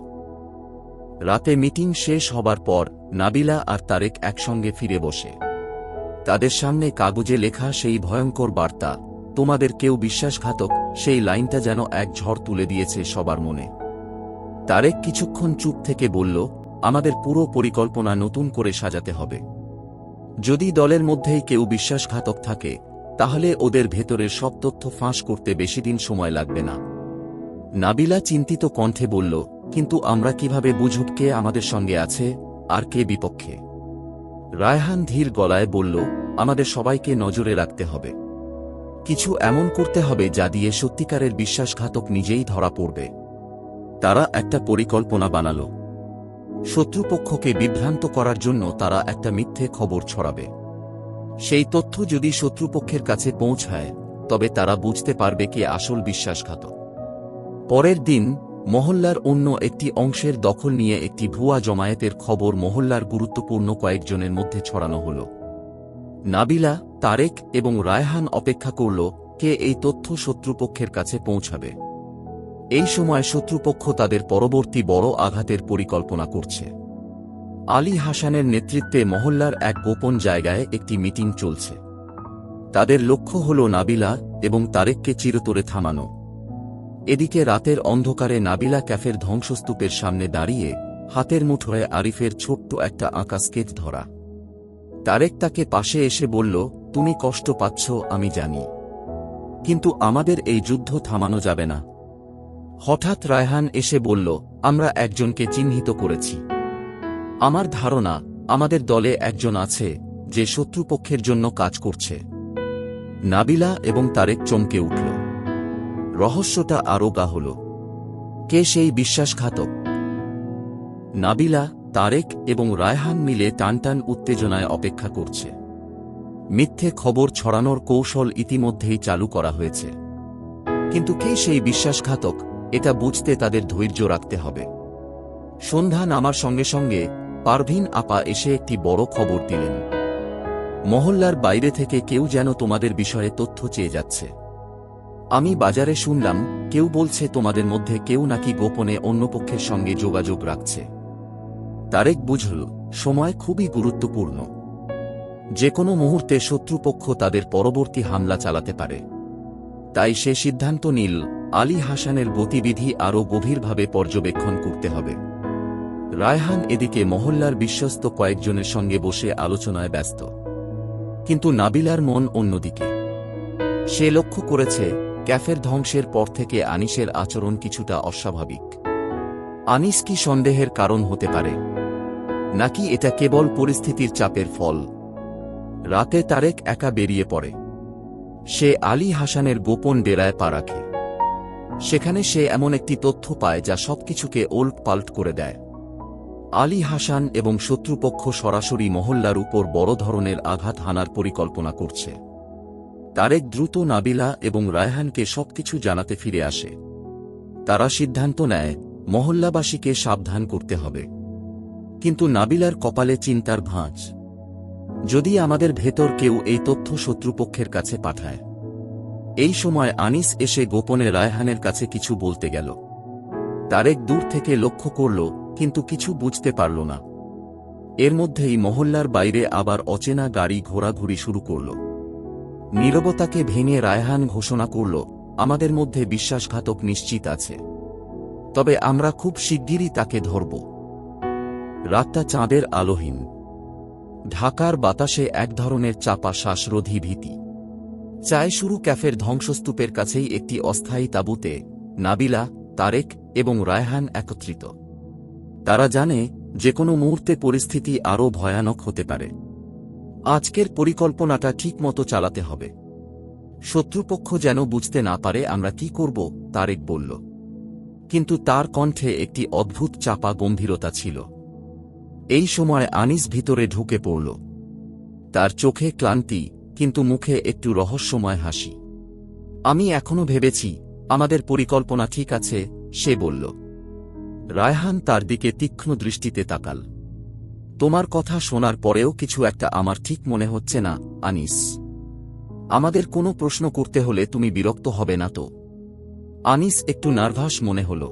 রাতে মিটিং শেষ হবার পর নাবিলা আর তারেক একসঙ্গে ফিরে বসে। তাদের সামনে কাগজে লেখা সেই ভয়ঙ্কর বার্তা, তোমাদের কেউ বিশ্বাসঘাতক, সেই লাইনটা যেন এক ঝড় তুলে দিয়েছে সবার মনে। তারেক কিছুক্ষণ চুপ থেকে বলল, আমাদের পুরো পরিকল্পনা নতুন করে সাজাতে হবে। যদি দলের মধ্যেই কেউ বিশ্বাসঘাতক থাকে, তাহলে ওদের ভেতরের সব তথ্য ফাঁস করতে বেশিদিন সময় লাগবে না। নাবিলা চিন্তিত কণ্ঠে বলল, কিন্তু আমরা কিভাবে বুঝব কে আমাদের সঙ্গে আছে আর কে বিপক্ষে? রায়হান ধীর গলায় বলল, আমাদের সবাইকে নজরে রাখতে হবে। কিছু এমন করতে হবে যা দিয়ে সত্যিকারের বিশ্বাসঘাতক নিজেই ধরা পড়বে। তারা একটা পরিকল্পনা বানাল। শত্রুপক্ষকে বিভ্রান্ত করার জন্য তারা একটা মিথ্যে খবর ছড়াবে। সেই তথ্য যদি শত্রুপক্ষের কাছে পৌঁছায়, তবে তারা বুঝতে পারবে কে আসল বিশ্বাসঘাতক। পরের দিন মহল্লার অন্য একটি অংশের দখল নিয়ে একটি ভুয়া জমায়েতের খবর মহল্লার গুরুত্বপূর্ণ কয়েকজনের মধ্যে ছড়ানো হল। নাবিলা, তারেক এবং রায়হান অপেক্ষা করল কে এই তথ্য শত্রুপক্ষের কাছে পৌঁছাবে। এই সময় শত্রুপক্ষ তাদের পরবর্তী বড় আঘাতের পরিকল্পনা করছে। আলী হাসানের নেতৃত্বে মহল্লার এক গোপন জায়গায় একটি মিটিং চলছে। তাদের লক্ষ্য হল নাবিলা এবং তারেককে চিরতরে থামানো। এদিকে রাতের অন্ধকারে নাবিলা ক্যাফের ধ্বংসস্তূপের সামনে দাঁড়িয়ে হাতের মুঠোয় আরিফের ছোট্ট একটা আঁকা স্কেচ ধরা। তারেক তাকে পাশে এসে বলল, তুমি কষ্ট পাচ্ছ আমি জানি, কিন্তু আমাদের এই যুদ্ধ থামানো যাবে না। হঠাৎ রায়হান এসে বলল, আমরা একজনকে চিহ্নিত করেছি। আমার ধারণা আমাদের দলে একজন আছে যে শত্রুপক্ষের জন্য কাজ করছে। নাবিলা এবং তারেক চমকে উঠল। রহস্যটা আরও গাঢ় হল। কে সেই বিশ্বাসঘাতক? নাবিলা, তারেক এবং রায়হান মিলে টানটান উত্তেজনায় অপেক্ষা করছে। মিথ্যে খবর ছড়ানোর কৌশল ইতিমধ্যেই চালু করা হয়েছে, কিন্তু কে সেই বিশ্বাসঘাতক এটা বুঝতে তাদের ধৈর্য রাখতে হবে। সন্ধ্যা নামার সঙ্গে সঙ্গে পারভিন আপা এসে একটি বড় খবর দিলেন। মহল্লার বাইরে থেকে কেউ যেন তোমাদের বিষয়ে তথ্য চেয়ে যাচ্ছে। আমি বাজারে শুনলাম কেউ বলছে তোমাদের মধ্যে কেউ নাকি গোপনে অন্য পক্ষের সঙ্গে যোগাযোগ রাখছে। তারেক বুঝল সময় খুবই গুরুত্বপূর্ণ। যে কোনো মুহূর্তে শত্রুপক্ষ তাদের পরবর্তী হামলা চালাতে পারে। তাই সে সিদ্ধান্ত নিল আলী হাসানের গতিবিধি আরও গভীরভাবে পর্যবেক্ষণ করতে হবে। রায়হান এদিকে মহল্লার বিশ্বস্ত কয়েকজনের সঙ্গে বসে আলোচনায় ব্যস্ত, কিন্তু নাবিলার মন অন্যদিকে। সে লক্ষ্য করেছে ক্যাফের ধ্বংসের পর থেকে আনিসের আচরণ কিছুটা অস্বাভাবিক। আনিস কি সন্দেহের কারণ হতে পারে, নাকি এটা কেবল পরিস্থিতির চাপের ফল? রাতে তারেক একা বেরিয়ে পড়ে। সে আলী হাসানের গোপন ডেরায় পা রাখে। সেখানে সে এমন একটি তথ্য পায় যা সবকিছুকে ওলটপালট করে দেয়। আলী হাসান এবং শত্রুপক্ষ সরাসরি মহল্লার উপর বড় ধরনের আঘাত হানার পরিকল্পনা করছে। তারেক দ্রুত নাবিলা এবং রায়হানকে সবকিছু জানাতে ফিরে আসে। তারা সিদ্ধান্ত নেয় মহল্লাবাসীকে সাবধান করতে হবে। কিন্তু নাবিলার কপালে চিন্তার ভাঁজ। যদি আমাদের ভেতর কেউ এই তথ্য শত্রুপক্ষের কাছে পাঠায়। এই সময় আনিস এসে গোপনে রায়হানের কাছে কিছু বলতে গেল। তারেক দূর থেকে লক্ষ্য করল, কিন্তু কিছু বুঝতে পারল না। এর মধ্যেই মহল্লার বাইরে আবার অচেনা গাড়ি ঘোরাঘুরি শুরু করল। নীরবতাকে ভেঙে রায়হান ঘোষণা করল, আমাদের মধ্যে বিশ্বাসঘাতক নিশ্চিত আছে, তবে আমরা খুব শিগগিরই তাকে ধরব। রাতটা চাঁদের আলোহীন। ঢাকার বাতাসে এক ধরনের চাপা শ্বাসরোধী ভীতি। চায় শুরু ক্যাফের ধ্বংসস্তূপের কাছেই একটি অস্থায়ী তাঁবুতে নাবিলা, তারেক এবং রায়হান একত্রিত। তারা জানে যে কোনো মুহূর্তে পরিস্থিতি আরও ভয়ানক হতে পারে। আজকের পরিকল্পনাটা ঠিকমতো চালাতে হবে। শত্রুপক্ষ যেন বুঝতে না পারে আমরা কি করব, তারেক বলল। কিন্তু তার কণ্ঠে একটি অদ্ভুত চাপা গম্ভীরতা ছিল। এই সময় আনিস ভিতরে ঢুকে পড়ল। তার চোখে ক্লান্তি, কিন্তু মুখে একটু রহস্যময় হাসি। আমি এখনো ভেবেছি আমাদের পরিকল্পনা ঠিক আছে, সে বলল। রায়হান তার দিকে তীক্ষ্ণ দৃষ্টিতে তাকাল। তোমার কথা শোনার পরেও কিছু একটা আমার ঠিক মনে হচ্ছে না, আনিস। আমাদের কোনো প্রশ্ন করতে হলে তুমি বিরক্ত হবে না তো? আনিস একটু নার্ভাস মনে হল।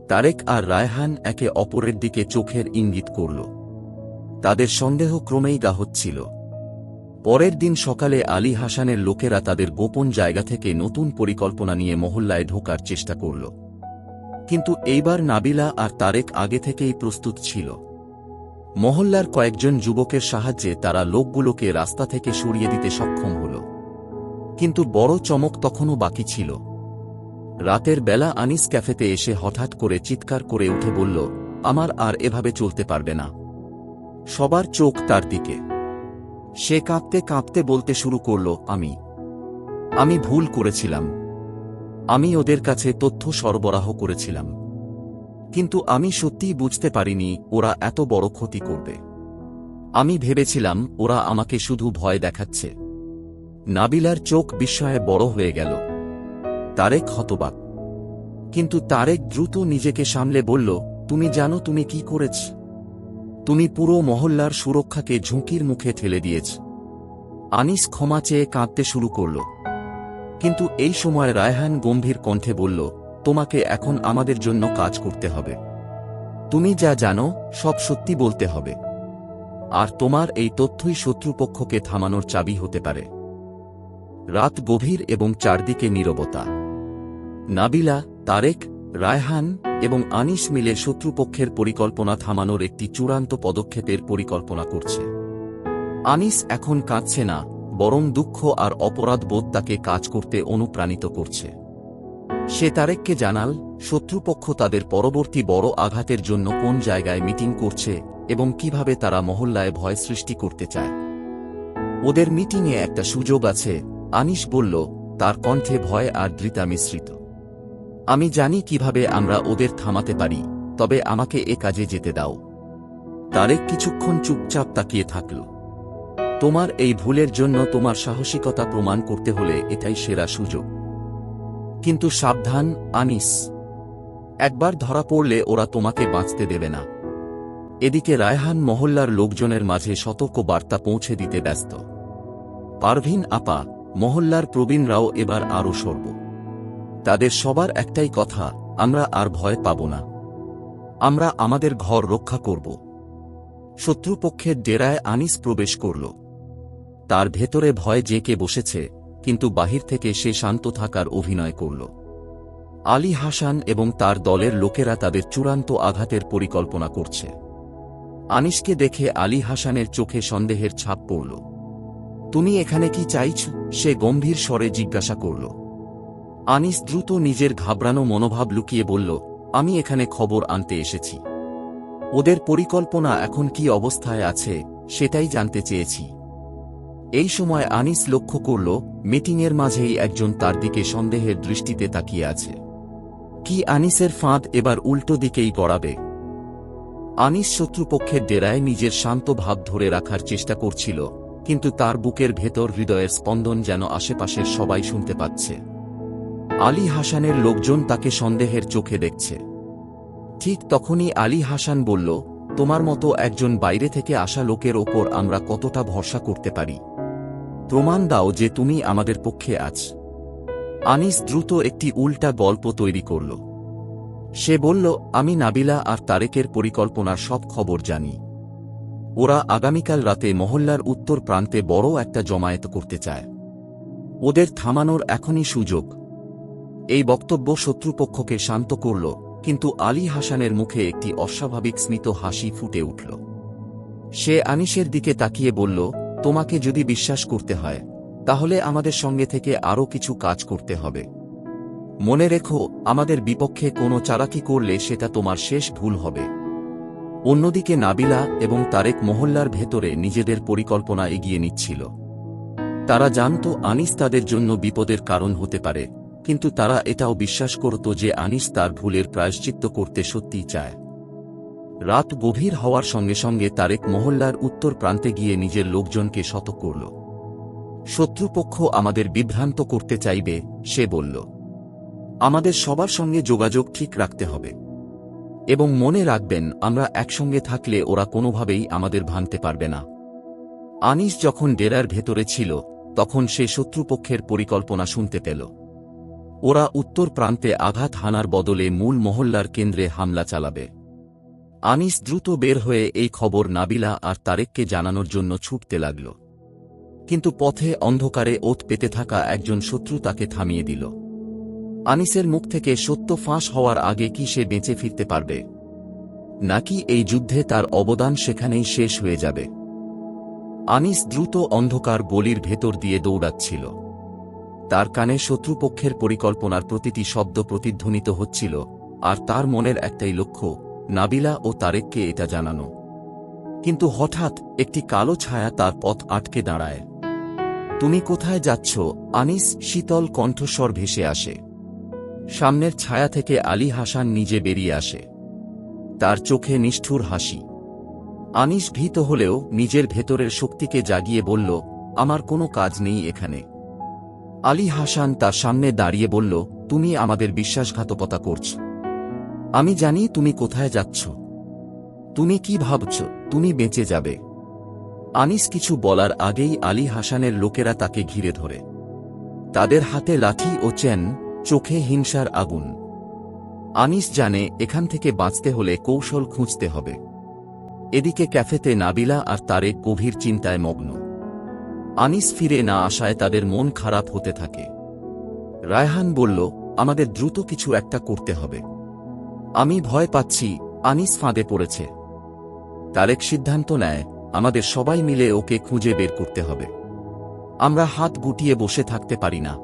তারেক আর রায়হান একে অপরের দিকে চোখের ইঙ্গিত করল। তাদের সন্দেহ ক্রমেই গাহচ্ছিল। পরের দিন সকালে আলী হাসানের লোকেরা তাদের গোপন জায়গা থেকে নতুন পরিকল্পনা নিয়ে মহল্লায় ঢোকার চেষ্টা করল। কিন্তু এইবার নাবিলা আর তারেক আগে থেকেই প্রস্তুত ছিল। মহল্লার কয়েকজন যুবকের সাহায্যে তারা লোকগুলোকে রাস্তা থেকে সরিয়ে দিতে সক্ষম হল। কিন্তু বড় চমক তখনও বাকি ছিল। রাতের বেলা আনিস ক্যাফেতে এসে হঠাৎ করে চিৎকার করে উঠে বলল, আমার আর এভাবে চলতে পারবে না। সবার চোখ তার দিকে। সে কাঁপতে কাঁপতে বলতে শুরু করল, আমি ভুল করেছিলাম। আমি ওদের কাছে তথ্য সরবরাহ করেছিলাম। কিন্তু আমি সত্যিই বুঝতে পারিনি ওরা এত বড় ক্ষতি করবে। আমি ভেবেছিলাম ওরা আমাকে শুধু ভয় দেখাচ্ছে। নাবিলার চোখ বিস্ময়ে বড় হয়ে গেল। তারেক হতবাক। কিন্তু তারেক দ্রুত নিজেকে সামলে বলল, তুমি জানো তুমি কি করেছ? তুমি পুরো মহল্লার সুরক্ষাকে ঝুঁকির মুখে ঠেলে দিয়েছ। আনিস ক্ষমা চেয়ে কাঁদতে শুরু করল। কিন্তু এই সময় রায়হান গম্ভীর কণ্ঠে বলল, তোমাকে এখন আমাদের জন্য কাজ করতে হবে। তুমি যা জানো সব সত্যি বলতে হবে। আর তোমার এই তথ্যই শত্রুপক্ষকে থামানোর চাবি হতে পারে। রাত গভীর এবং চারদিকে নীরবতা। নাবিলা, তারেক, রায়হান এবং আনিস মিলে শত্রুপক্ষের পরিকল্পনা থামানোর একটি চূড়ান্ত পদক্ষেপের পরিকল্পনা করছে। আনিস এখন কাঁদছে না, বরং দুঃখ আর অপরাধবোধ তাকে কাজ করতে অনুপ্রাণিত করছে। সে তারেককে জানাল, শত্রুপক্ষ তাদের পরবর্তী বড় আঘাতের জন্য কোন জায়গায় মিটিং করছে এবং কিভাবে তারা মহল্লায় ভয় সৃষ্টি করতে চায়। ওদের মিটিংয়ে একটা সুযোগ আছে, আনিস বলল, তার কণ্ঠে ভয় আর দৃঢ়তা মিশ্রিত। আমি জানি কিভাবে আমরা ওদের থামাতে পারি, তবে আমাকে এ কাজে যেতে দাও। তারেক কিছুক্ষণ চুপচাপ তাকিয়ে থাকল। তোমার এই ভুলের জন্য তোমার সাহসিকতা প্রমাণ করতে হলে এটাই সেরা সুযোগ। কিন্তু সাবধান, আনিস। একবার ধরা পড়লে ওরা তোমাকে বাঁচতে দেবে না। এদিকে রায়হান মহল্লার লোকজনের মাঝে সতর্ক বার্তা পৌঁছে দিতে ব্যস্ত। পারভিন আপা, মহল্লার প্রবীণরাও এবার আরও সরব। তাদের সবার একটাই কথা, আমরা আর ভয় পাব না। আমরা আমাদের ঘর রক্ষা করব। শত্রুপক্ষের ডেরায় আনিস প্রবেশ করল। তার ভেতরে ভয় জেঁকে বসেছে, কিন্তু বাহির থেকে সে শান্ত থাকার অভিনয় করল। আলী হাসান এবং তার দলের লোকেরা তাদের চূড়ান্ত আঘাতের পরিকল্পনা করছে। আনিসকে দেখে আলী হাসানের চোখে সন্দেহের ছাপ পড়ল। তুমি এখানে কি চাইছ? সে গম্ভীর স্বরে জিজ্ঞাসা করল। আনিস দ্রুত নিজের ঘাবড়ানো মনোভাব লুকিয়ে বলল, আমি এখানে খবর আনতে এসেছি। ওদের পরিকল্পনা এখন কি অবস্থায় আছে সেটাই জানতে চেয়েছি। এই সময় আনিস লক্ষ্য করল, মিটিংয়ের মাঝেই একজন তার দিকে সন্দেহের দৃষ্টিতে তাকিয়ে আছে। কি আনিসের ফাঁদ এবার উল্টো দিকেই গড়াবে? আনিস শত্রুপক্ষের ডেরায় নিজের শান্ত ভাব ধরে রাখার চেষ্টা করছিল, কিন্তু তার বুকের ভেতর হৃদয়ের স্পন্দন যেন আশেপাশের সবাই শুনতে পাচ্ছে। আলী হাসানের লোকজন তাকে সন্দেহের চোখে দেখছে। ঠিক তখনই আলী হাসান বলল, তোমার মতো একজন বাইরে থেকে আসা লোকের ওপর আমরা কতটা ভরসা করতে পারি? প্রমাণ দাও যে তুমি আমাদের পক্ষে আছ। আনিস দ্রুত একটি উল্টা গল্প তৈরি করল। সে বলল, আমি নাবিলা আর তারেকের পরিকল্পনার সব খবর জানি। ওরা আগামীকাল রাতে মহল্লার উত্তর প্রান্তে বড় একটা জমায়েত করতে চায়। ওদের থামানোর এখনই সুযোগ। এই বক্তব্য শত্রুপক্ষকে শান্ত করল, কিন্তু আলী হাসানের মুখে একটি অস্বাভাবিক স্মিত হাসি ফুটে উঠল। সে আনিসের দিকে তাকিয়ে বলল, তোমাকে যদি বিশ্বাস করতে হয় তাহলে আমাদের সঙ্গে থেকে আরও কিছু কাজ করতে হবে। মনে রেখো, আমাদের বিপক্ষে কোনো চালাকি করলে সেটা তোমার শেষ ভুল হবে। অন্যদিকে নাবিলা এবং তারেক মহল্লার ভেতরে নিজেদের পরিকল্পনা এগিয়ে নিচ্ছিল। তারা জানত আনিস তাদের জন্য বিপদের কারণ হতে পারে, কিন্তু তারা এটাও বিশ্বাস করত যে আনিস তার ভুলের প্রায়শ্চিত্ত করতে সত্যিই চায়। রাত গভীর হওয়ার সঙ্গে সঙ্গে তারেক মহল্লার উত্তর প্রান্তে গিয়ে নিজের লোকজনকে সতর্ক করল। শত্রুপক্ষ আমাদের বিভ্রান্ত করতে চাইবে, সে বলল। আমাদের সবার সঙ্গে যোগাযোগ ঠিক রাখতে হবে এবং মনে রাখবেন আমরা একসঙ্গে থাকলে ওরা কোনোভাবেই আমাদের ভাঙতে পারবে না। আনিস যখন ডেরার ভেতরে ছিল তখন সে শত্রুপক্ষের পরিকল্পনা শুনতে পেল। ওরা উত্তর প্রান্তে আঘাত হানার বদলে মূল মহল্লার কেন্দ্রে হামলা চালাবে। আনিস দ্রুত বের হয়ে এই খবর নাবিলা আর তারেককে জানানোর জন্য ছুটতে লাগল, কিন্তু পথে অন্ধকারে ওত পেতে থাকা একজন শত্রু তাকে থামিয়ে দিল। আনিসের মুখ থেকে সত্য ফাঁস হওয়ার আগে কি সে বেঁচে ফিরতে পারবে, নাকি এই যুদ্ধে তার অবদান সেখানেই শেষ হয়ে যাবে? আনিস দ্রুত অন্ধকার গলির ভেতর দিয়ে দৌড়াচ্ছিল। তার কানে শত্রুপক্ষের পরিকল্পনার প্রতিটি শব্দ প্রতিধ্বনিত হচ্ছিল, আর তার মনের একটাই লক্ষ্য, নাবিলা ও তারেককে এটা জানানো। কিন্তু হঠাৎ একটি কালো ছায়া তার পথ আটকে দাঁড়ায়। তুমি কোথায় যাচ্ছ? আনিস শীতল কণ্ঠস্বর ভেসে আসে। সামনের ছায়া থেকে আলী হাসান নিজে বেরিয়ে আসে, তার চোখে নিষ্ঠুর হাসি। আনিস ভীত হলেও নিজের ভেতরের শক্তিকে জাগিয়ে বলল, আমার কোনো কাজ নেই এখানে। আলী হাসান তার সামনে দাঁড়িয়ে বলল, তুমি আমাদের বিশ্বাসঘাতকতা করছ। আমি জানি তুমি কোথায় যাচ্ছ। তুমি কি ভাবছ তুমি বেঁচে যাবে? আনিস কিছু বলার আগেই আলী হাসানের লোকেরা তাকে ঘিরে ধরে। তাদের হাতে লাঠি ও চেন, চোখে হিংসার আগুন। আনিস জানে এখান থেকে বাঁচতে হলে কৌশল খুঁজতে হবে। এদিকে ক্যাফেতে নাবিলা আর তারেক গভীর চিন্তায় মগ্ন। আনিস ফিরে না আসায় তাদের মন খারাপ হতে থাকে। রায়হান বলল, আমাদের দ্রুত কিছু একটা করতে হবে। আমি ভয় পাচ্ছি আনিস ফাঁদে পড়েছে। তারেক সিদ্ধান্ত নেয়, আমাদের সবাই মিলে ওকে খুঁজে বের করতে হবে। আমরা হাত গুটিয়ে বসে থাকতে পারি না।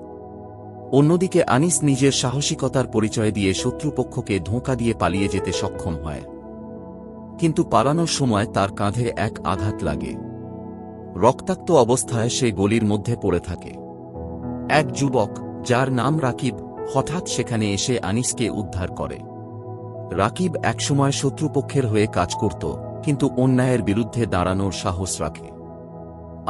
অন্যদিকে আনিস নিজের সাহসিকতার পরিচয় দিয়ে শত্রুপক্ষকে ধোঁকা দিয়ে পালিয়ে যেতে সক্ষম হয়, কিন্তু পালানোর সময় তার কাঁধে এক আঘাত লাগে। রক্তাক্ত অবস্থায় সে গলির মধ্যে পড়ে থাকে। এক যুবক, যার নাম রাকিব, হঠাৎ সেখানে এসে আনিসকে উদ্ধার করে। রাকিব একসময় শত্রুপক্ষের হয়ে কাজ করত, কিন্তু অন্যায়ের বিরুদ্ধে দাঁড়ানোর সাহস রাখে।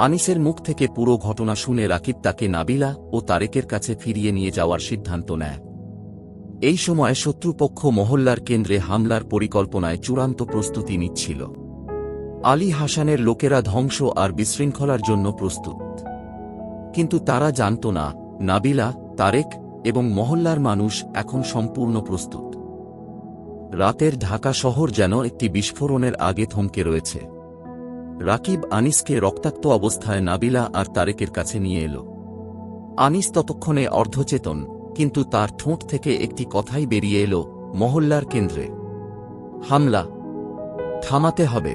আনিসের মুখ থেকে পুরো ঘটনা শুনে রাকিব তাকে নাবিলা ও তারেকের কাছে ফিরিয়ে নিয়ে যাওয়ার সিদ্ধান্ত নেয়। এই সময় শত্রুপক্ষ মহল্লার কেন্দ্রে হামলার পরিকল্পনায় চূড়ান্ত প্রস্তুতি নিচ্ছিল। আলী হাসানের লোকেরা ধ্বংস আর বিশৃঙ্খলার জন্য প্রস্তুত, কিন্তু তারা জানত না নাবিলা, তারেক এবং মহল্লার মানুষ এখন সম্পূর্ণ প্রস্তুত। রাতের ঢাকা শহর যেন একটি বিস্ফোরণের আগে থমকে রয়েছে। রাকিব আনিসকে রক্তাক্ত অবস্থায় নাবিলা আর তারেকের কাছে নিয়ে এলো। আনিস ততক্ষণে অর্ধচেতন, কিন্তু তার ঠোঁট থেকে একটি কথাই বেরিয়ে এলো, মহল্লার কেন্দ্রে হামলা, থামাতে হবে।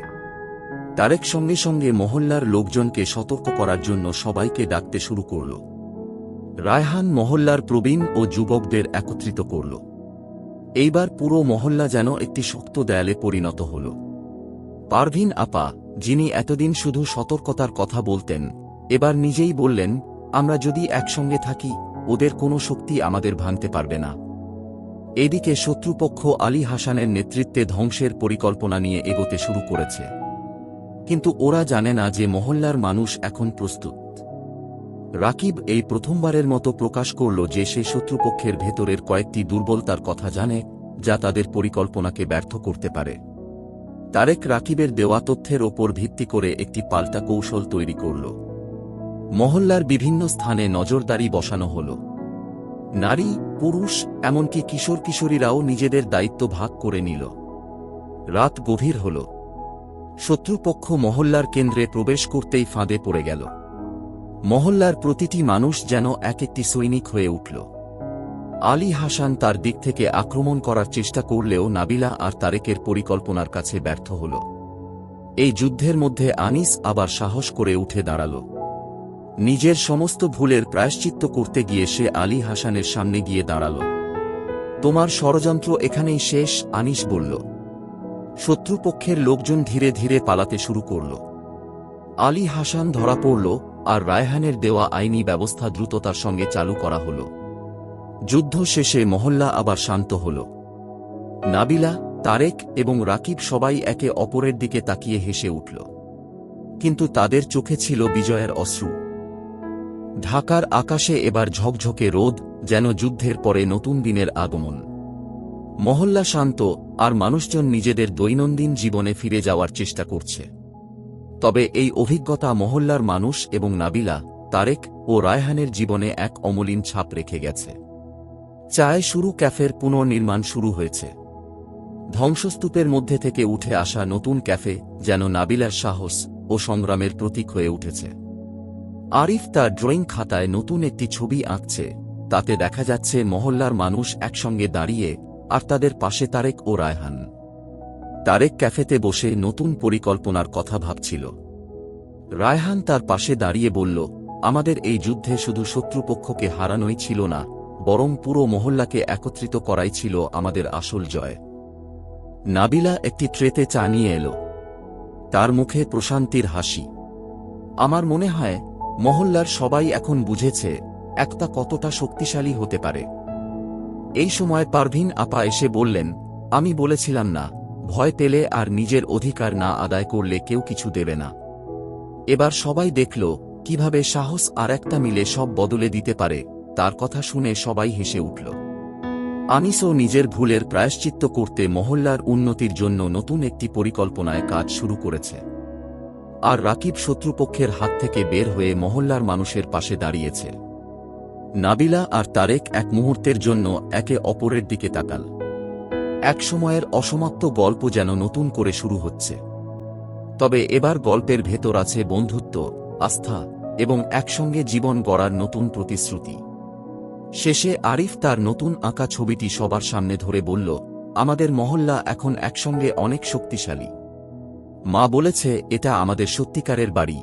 তারেক সঙ্গে সঙ্গে মহল্লার লোকজনকে সতর্ক করার জন্য সবাইকে ডাকতে শুরু করল। রায়হান মহল্লার প্রবীণ ও যুবকদের একত্রিত করল। এইবার পুরো মহল্লা যেন একটি শক্ত দেয়ালে পরিণত হল। পারভিন আপা, যিনি এতদিন শুধু সতর্কতার কথা বলতেন, এবার নিজেই বললেন, আমরা যদি একসঙ্গে থাকি ওদের কোনো শক্তি আমাদের ভাঙতে পারবে না। এদিকে শত্রুপক্ষ আলী হাসানের নেতৃত্বে ধ্বংসের পরিকল্পনা নিয়ে এগোতে শুরু করেছে, কিন্তু ওরা জানে না যে মহল্লার মানুষ এখন প্রস্তুত। রাকিব এই প্রথমবারের মতো প্রকাশ করল যে সে শত্রুপক্ষের ভেতরের কয়েকটি দুর্বলতার কথা জানে, যা তাদের পরিকল্পনাকে ব্যর্থ করতে পারে। তারেক রাকিবের দেওয়া তথ্যের ওপর ভিত্তি করে একটি পাল্টা কৌশল তৈরি করল। মহল্লার বিভিন্ন স্থানে নজরদারি বসানো হল। নারী, পুরুষ, এমনকি কিশোর কিশোরীরাও নিজেদের দায়িত্ব ভাগ করে নিল। রাত গভীর হল। শত্রুপক্ষ মহল্লার কেন্দ্রে প্রবেশ করতেই ফাঁদে পড়ে গেল। মহল্লার প্রতিটি মানুষ যেন এক একটি সৈনিক হয়ে উঠল। আলী হাসান তার দিক থেকে আক্রমণ করার চেষ্টা করলেও নাবিলা আর তারেকের পরিকল্পনার কাছে ব্যর্থ হল। এই যুদ্ধের মধ্যে আনিস আবার সাহস করে উঠে দাঁড়াল। নিজের সমস্ত ভুলের প্রায়শ্চিত্ত করতে গিয়ে সে আলী হাসানের সামনে গিয়ে দাঁড়াল। তোমার ষড়যন্ত্র এখানেই শেষ, আনিস বলল। শত্রুপক্ষের লোকজন ধীরে ধীরে পালাতে শুরু করল। আলী হাসান ধরা পড়ল, আর রায়হানের দেওয়া আইনি ব্যবস্থা দ্রুততার সঙ্গে চালু করা হল। যুদ্ধ শেষে মহল্লা আবার শান্ত হল। নাবিলা, তারেক এবং রাকিব সবাই একে অপরের দিকে তাকিয়ে হেসে উঠল, কিন্তু তাদের চোখে ছিল বিজয়ের অশ্রু। ঢাকার আকাশে এবার ঝকঝকে রোদ, যেন যুদ্ধের পরে নতুন দিনের আগমন। মহল্লা শান্ত, আর মানুষজন নিজেদের দৈনন্দিন জীবনে ফিরে যাওয়ার চেষ্টা করছে। তবে এই অভিজ্ঞতা মহল্লার মানুষ এবং নাবিলা, তারেক ও রায়হানের জীবনে এক অমলিন ছাপ রেখে গেছে। চায় শুরু ক্যাফের পুনর্নির্মাণ শুরু হয়েছে। ধ্বংসস্তূপের মধ্যে থেকে উঠে আসা নতুন ক্যাফে যেন নাবিলার সাহস ও সংগ্রামের প্রতীক হয়ে উঠেছে। আরিফ তার ড্রয়িং খাতায় নতুন একটি ছবি আঁকছে, তাতে দেখা যাচ্ছে মহল্লার মানুষ একসঙ্গে দাঁড়িয়ে, আর তাদের পাশে তারেক ও রায়হান। তারেক ক্যাফেতে বসে নতুন পরিকল্পনার কথা ভাবছিল। রায়হান তার পাশে দাঁড়িয়ে বলল, আমাদের এই যুদ্ধে শুধু শত্রুপক্ষকে হারানোই ছিল না, বরং পুরো মহল্লাকে একত্রিত করাই ছিল আমাদের আসল জয়। নাবিলা একটি ট্রেতে চা নিয়ে এলো, তার মুখে প্রশান্তির হাসি। আমার মনে হয় মহল্লার সবাই এখন বুঝেছে একতা কতটা শক্তিশালী হতে পারে। এই সময় পারভিন আপা এসে বললেন, আমি বলেছিলাম না, ভয় পেলে আর নিজের অধিকার না আদায় করলে কেউ কিছু দেবে না। এবার সবাই দেখল কিভাবে সাহস আর একটা মিলে সব বদলে দিতে পারে। তার কথা শুনে সবাই হেসে উঠল। আনিসও নিজের ভুলের প্রায়শ্চিত্ত করতে মহল্লার উন্নতির জন্য নতুন একটি পরিকল্পনায় কাজ শুরু করেছে। আর রাকিব শত্রুপক্ষের হাত থেকে বের হয়ে মহল্লার মানুষের পাশে দাঁড়িয়েছে। নাবিলা আর তারেক এক মুহূর্তের জন্য একে অপরের দিকে তাকাল। এক সময়ের অসমাপ্ত গল্প যেন নতুন করে শুরু হচ্ছে। তবে এবার গল্পের ভেতর আছে বন্ধুত্ব, আস্থা এবং একসঙ্গে জীবন গড়ার নতুন প্রতিশ্রুতি। শেষে আরিফ তার নতুন আঁকা ছবিটি সবার সামনে ধরে বলল, আমাদের মহল্লা এখন একসঙ্গে অনেক শক্তিশালী। মা বলেছে এটা আমাদের সত্যিকারের বাড়ি।